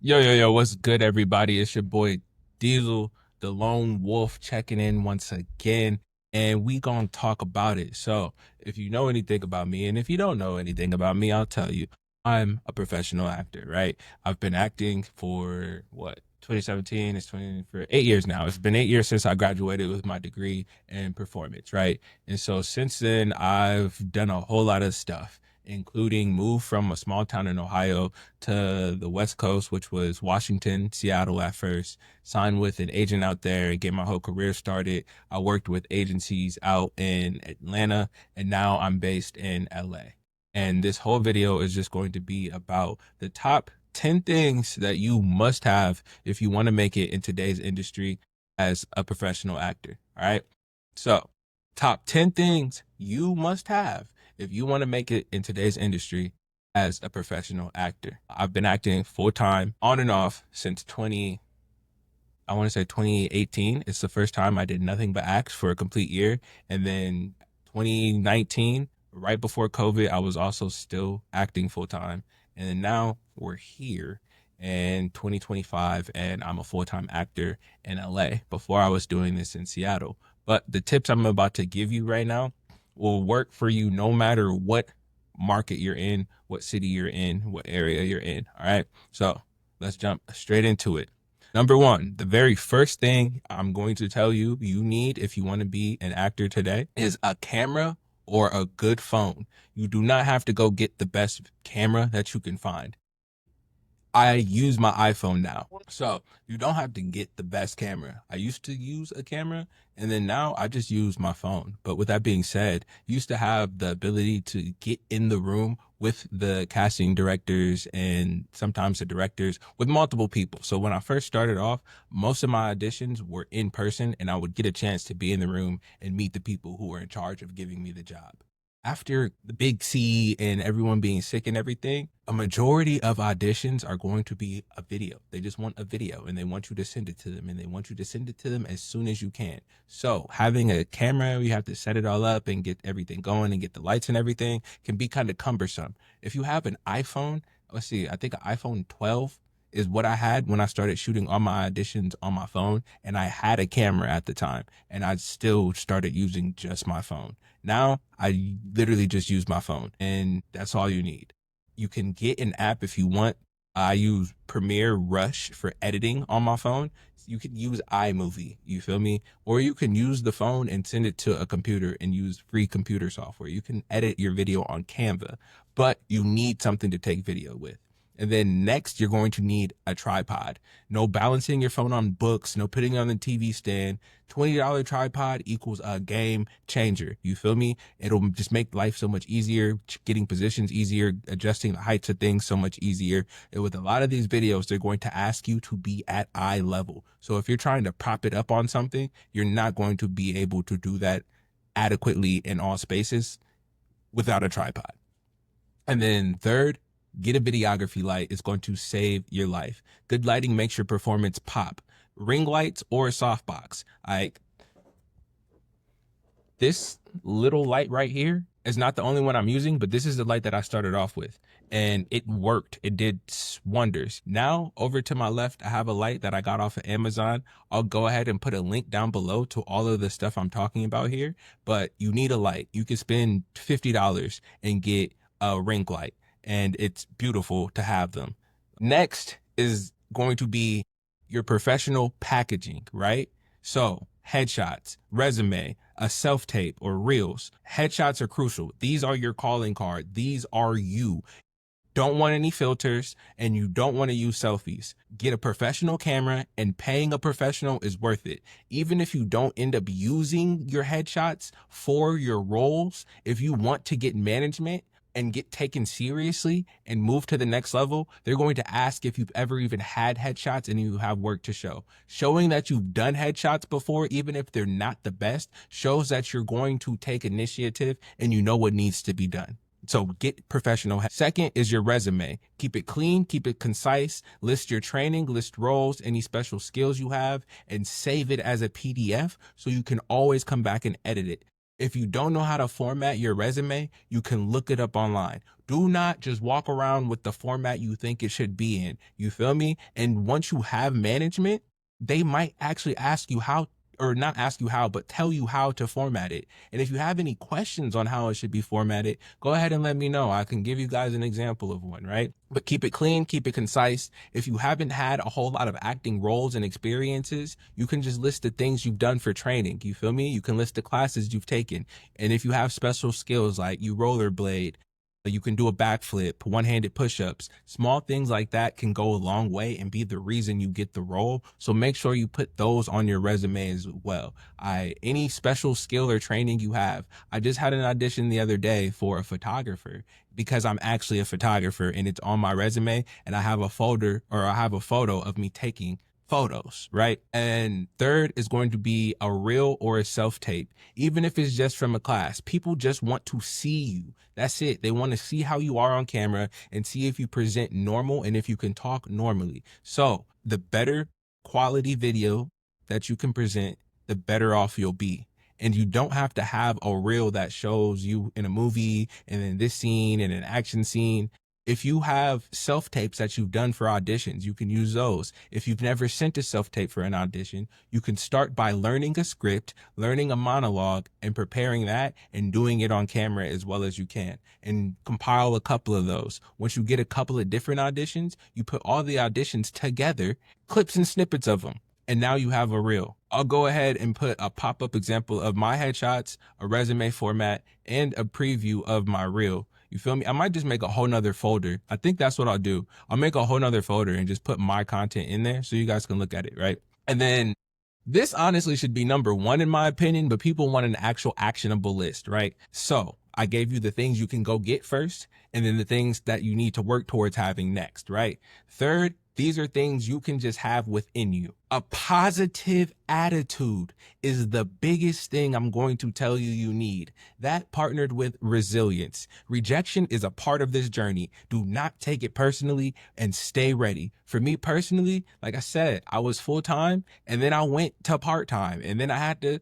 Yo, what's good, everybody? It's your boy Diesel, the lone wolf, checking in once again, and we gonna talk about it. So, if you know anything about me, and if you don't know anything about me, I'll tell you. I'm a professional actor, right? I've been acting for what, 2017, it's 20 for 8 years now. It's been 8 years since I graduated with my degree in performance, right? And so since then, I've done a whole lot of stuff, including move from a small town in Ohio to the West Coast, which was Washington, Seattle at first, signed with an agent out there and get my whole career started. I worked with agencies out in Atlanta, and now I'm based in LA. And this whole video is just going to be about the top 10 things that you must have if you want to make it in today's industry as a professional actor. All right. So, top 10 things you must have if you want to make it in today's industry as a professional actor. I've been acting full time on and off since I want to say 2018. It's the first time I did nothing but act for a complete year. And then 2019, right before COVID, I was also still acting full time. And then now we're here in 2025 and I'm a full-time actor in LA. Before I was doing this in Seattle. But the tips I'm about to give you right now will work for you no matter what market you're in, what city you're in, what area you're in. All right. So let's jump straight into it. Number one, the very first thing I'm going to tell you you need if you want to be an actor today is a camera or a good phone. You do not have to go get the best camera that you can find. I use my iPhone now. So you don't have to get the best camera. I used to use a camera and then now I just use my phone. But with that being said, you used to have the ability to get in the room with the casting directors and sometimes the directors with multiple people. So when I first started off, most of my auditions were in person and I would get a chance to be in the room and meet the people who were in charge of giving me the job. After the big C and everyone being sick and everything, a majority of auditions are going to be a video. They just want a video and they want you to send it to them and they want you to send it to them as soon as you can. So having a camera, you have to set it all up and get everything going and get the lights and everything can be kind of cumbersome. If you have an iPhone, let's see, I think an iPhone 12 is what I had when I started shooting all my auditions on my phone. And I had a camera at the time and I still started using just my phone. Now I literally just use my phone and that's all you need. You can get an app if you want. I use Premiere Rush for editing on my phone. You can use iMovie, you feel me? Or you can use the phone and send it to a computer and use free computer software. You can edit your video on Canva, but you need something to take video with. And then next, you're going to need a tripod. No balancing your phone on books, no putting it on the TV stand. $20 tripod equals a game changer. You feel me? It'll just make life so much easier, getting positions easier, adjusting the heights of things so much easier. And with a lot of these videos, they're going to ask you to be at eye level. So if you're trying to prop it up on something, you're not going to be able to do that adequately in all spaces without a tripod. And then third, get a videography light. It's going to save your life. Good lighting makes your performance pop. Ring lights or a softbox. This little light right here is not the only one I'm using, but this is the light that I started off with. And it worked. It did wonders. Now, over to my left, I have a light that I got off of Amazon. I'll go ahead and put a link down below to all of the stuff I'm talking about here. But you need a light. You can spend $50 and get a ring light, and it's beautiful to have them. Next is going to be your professional packaging, right? So, headshots, resume, a self tape, or reels. Headshots are crucial. These are your calling card. These are you. Don't want any filters and you don't want to use selfies. Get a professional camera, and paying a professional is worth it. Even if you don't end up using your headshots for your roles, if you want to get management and get taken seriously and move to the next level, they're going to ask if you've ever even had headshots and you have work to show. Showing that you've done headshots before, even if they're not the best, shows that you're going to take initiative and you know what needs to be done. So get professional. Second is your resume. Keep it clean, keep it concise, list your training, list roles, any special skills you have, and save it as a PDF so you can always come back and edit it. If you don't know how to format your resume, you can look it up online. Do not just walk around with the format you think it should be in. You feel me? And once you have management, they might actually ask you how, or not ask you how, but tell you how to format it. And if you have any questions on how it should be formatted, go ahead and let me know. I can give you guys an example of one, right? But keep it clean, keep it concise. If you haven't had a whole lot of acting roles and experiences, you can just list the things you've done for training. You feel me? You can list the classes you've taken. And if you have special skills like you rollerblade, you can do a backflip, one-handed push-ups. Small things like that can go a long way and be the reason you get the role. So make sure you put those on your resume as well. Any special skill or training you have. I just had an audition the other day for a photographer because I'm actually a photographer and it's on my resume, and I have a folder, or I have a photo of me taking photos, right? And third is going to be a reel or a self-tape. Even if it's just from a class, people just want to see you. That's it. They want to see how you are on camera and see if you present normal and if you can talk normally. So the better quality video that you can present, the better off you'll be. And you don't have to have a reel that shows you in a movie and then this scene and an action scene. If you have self-tapes that you've done for auditions, you can use those. If you've never sent a self-tape for an audition, you can start by learning a script, learning a monologue, and preparing that and doing it on camera as well as you can. And compile a couple of those. Once you get a couple of different auditions, you put all the auditions together, clips and snippets of them. And now you have a reel. I'll go ahead and put a pop-up example of my headshots, a resume format, and a preview of my reel. You feel me? I might just make a whole nother folder. I think that's what I'll do. I'll make a whole nother folder and just put my content in there so you guys can look at it, right? And then this honestly should be number one in my opinion, but people want an actual actionable list, right? So I gave you the things you can go get first, and then the things that you need to work towards having next, right? Third, these are things you can just have within you. A positive attitude is the biggest thing I'm going to tell you you need. That partnered with resilience. Rejection is a part of this journey. Do not take it personally and stay ready. For me personally, like I said, I was full-time and then I went to part-time and then I had to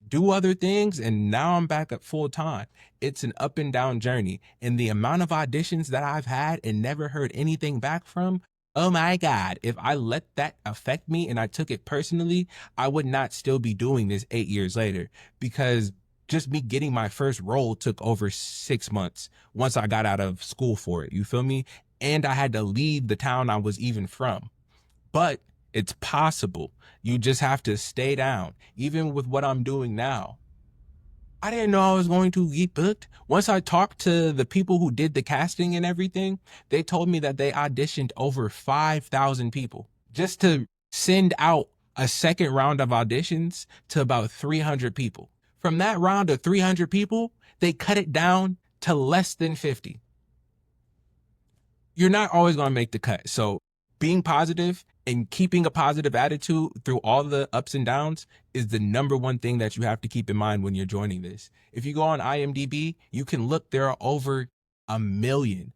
do other things, and now I'm back at full time. It's an up and down journey. And the amount of auditions that I've had and never heard anything back from, oh my God, if I let that affect me and I took it personally, I would not still be doing this 8 years later, because just me getting my first role took over 6 months once I got out of school for it. You feel me? And I had to leave the town I was even from. But it's possible. You just have to stay down. Even with what I'm doing now, I didn't know I was going to get booked. Once I talked to the people who did the casting and everything, they told me that they auditioned over 5,000 people just to send out a second round of auditions to about 300 people. From that round of 300 people, they cut it down to less than 50. You're not always going to make the cut. So being positive and keeping a positive attitude through all the ups and downs is the number one thing that you have to keep in mind when you're joining this. If you go on IMDb, you can look, there are over a million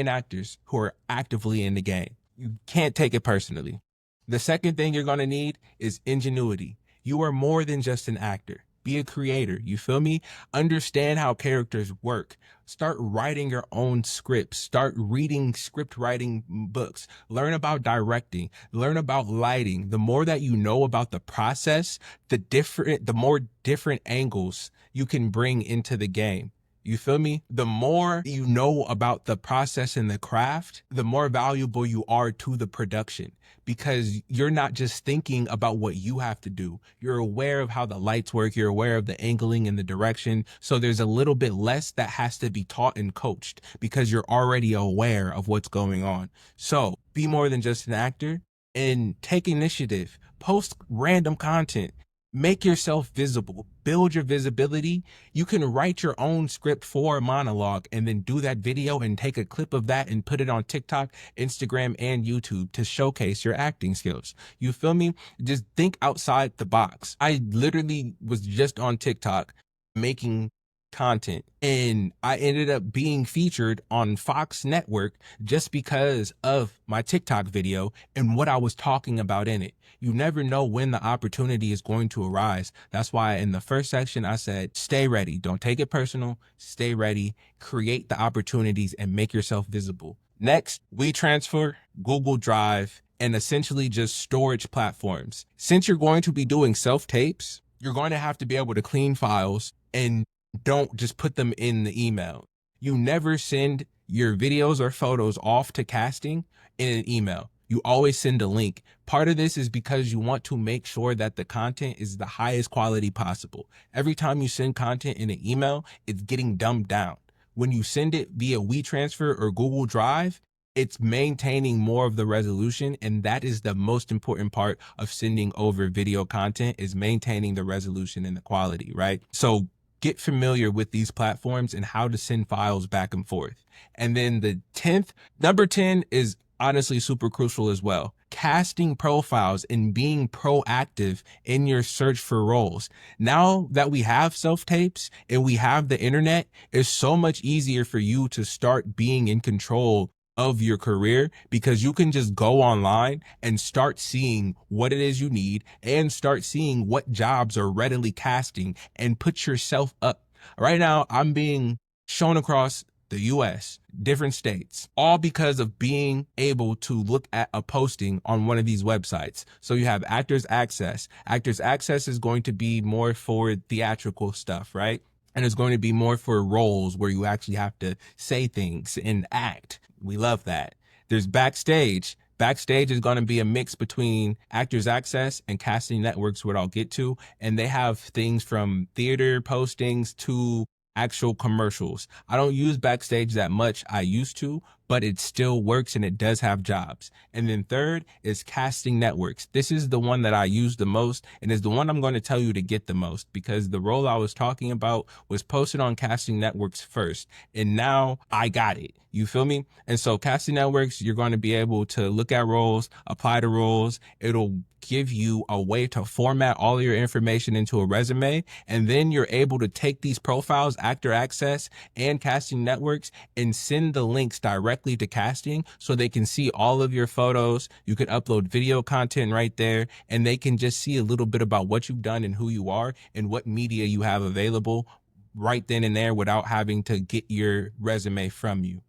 actors who are actively in the game. You can't take it personally. The second thing you're going to need is ingenuity. You are more than just an actor. Be a creator. You feel me? Understand how characters work. Start writing your own scripts. Start reading script writing books. Learn about directing. Learn about lighting. The more that you know about the process, the more different angles you can bring into the game. You feel me? The more you know about the process and the craft, the more valuable you are to the production, because you're not just thinking about what you have to do. You're aware of how the lights work. You're aware of the angling and the direction. So there's a little bit less that has to be taught and coached because you're already aware of what's going on. So be more than just an actor and take initiative. Post random content. Make yourself visible, build your visibility. You can write your own script for a monologue and then do that video and take a clip of that and put it on TikTok, Instagram, and YouTube to showcase your acting skills. You feel me? Just think outside the box. I literally was just on TikTok making content. And I ended up being featured on Fox Network just because of my TikTok video and what I was talking about in it. You never know when the opportunity is going to arise. That's why in the first section, I said, stay ready. Don't take it personal. Stay ready, create the opportunities and make yourself visible. Next, WeTransfer, Google Drive, and essentially just storage platforms. Since you're going to be doing self-tapes, you're going to have to be able to clean files and don't just put them in the email. You never send your videos or photos off to casting in an email. You always send a link. Part of this is because you want to make sure that the content is the highest quality possible. Every time you send content in an email, it's getting dumbed down. When you send it via WeTransfer or Google Drive, it's maintaining more of the resolution, and that is the most important part of sending over video content, is maintaining the resolution and the quality, right? So get familiar with these platforms and how to send files back and forth. And then the 10th, number 10 is honestly super crucial as well. Casting profiles and being proactive in your search for roles. Now that we have self-tapes and we have the internet, it's so much easier for you to start being in control of your career, because you can just go online and start seeing what it is you need and start seeing what jobs are readily casting and put yourself up. Right now, I'm being shown across the US, different states, all because of being able to look at a posting on one of these websites. So you have Actors Access. Actors Access is going to be more for theatrical stuff, right? And it's going to be more for roles where you actually have to say things and act. We love that. There's Backstage. Backstage is going to be a mix between Actors Access and Casting Networks, what I'll get to. And they have things from theater postings to actual commercials. I don't use Backstage that much. I used to, but it still works and it does have jobs. And then third is Casting Networks. This is the one that I use the most and is the one I'm going to tell you to get the most, because the role I was talking about was posted on Casting Networks first, and now I got it. You feel me? And so Casting Networks, you're going to be able to look at roles, apply to roles. It'll give you a way to format all your information into a resume. And then you're able to take these profiles, Actor Access and Casting Networks, and send the links directly to casting so they can see all of your photos. You can upload video content right there, and they can just see a little bit about what you've done and who you are and what media you have available right then and there without having to get your resume from you.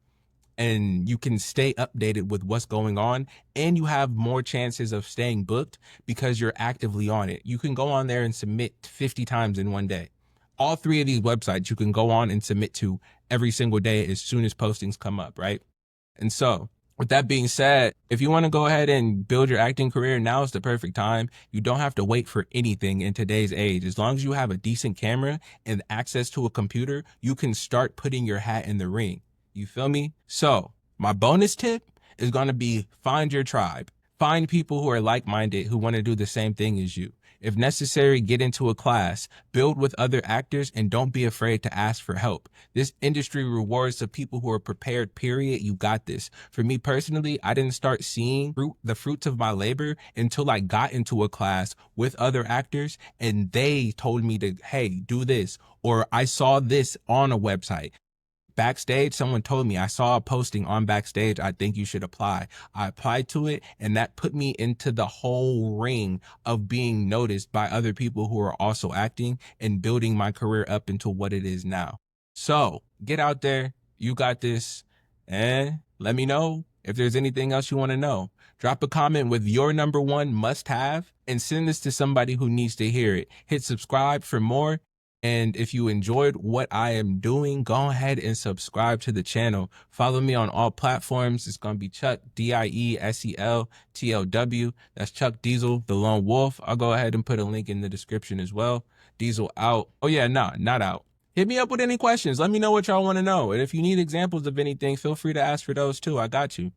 And you can stay updated with what's going on, and you have more chances of staying booked because you're actively on it. You can go on there and submit 50 times in one day. All three of these websites you can go on and submit to every single day as soon as postings come up, right? And so with that being said, if you want to go ahead and build your acting career, now is the perfect time. You don't have to wait for anything in today's age. As long as you have a decent camera and access to a computer, you can start putting your hat in the ring. You feel me? So my bonus tip is going to be find your tribe. Find people who are like-minded, who want to do the same thing as you. If necessary, get into a class, build with other actors, and don't be afraid to ask for help. This industry rewards the people who are prepared, period. You got this. For me personally, I didn't start seeing the fruits of my labor until I got into a class with other actors and they told me to, hey, do this, or I saw this on a website. Backstage, someone told me, I saw a posting on Backstage, I think you should apply. I applied to it, and that put me into the whole ring of being noticed by other people who are also acting and building my career up into what it is now. So get out there, you got this, and let me know if there's anything else you want to know. Drop a comment with your number one must have and send this to somebody who needs to hear it. Hit subscribe for more. And if you enjoyed what I am doing, go ahead and subscribe to the channel. Follow me on all platforms. It's going to be Chuck, DIESELTLW. That's Chuck Diesel, the Lone Wolf. I'll go ahead and put a link in the description as well. Diesel out. Oh yeah, not out. Hit me up with any questions. Let me know what y'all want to know. And if you need examples of anything, feel free to ask for those too. I got you.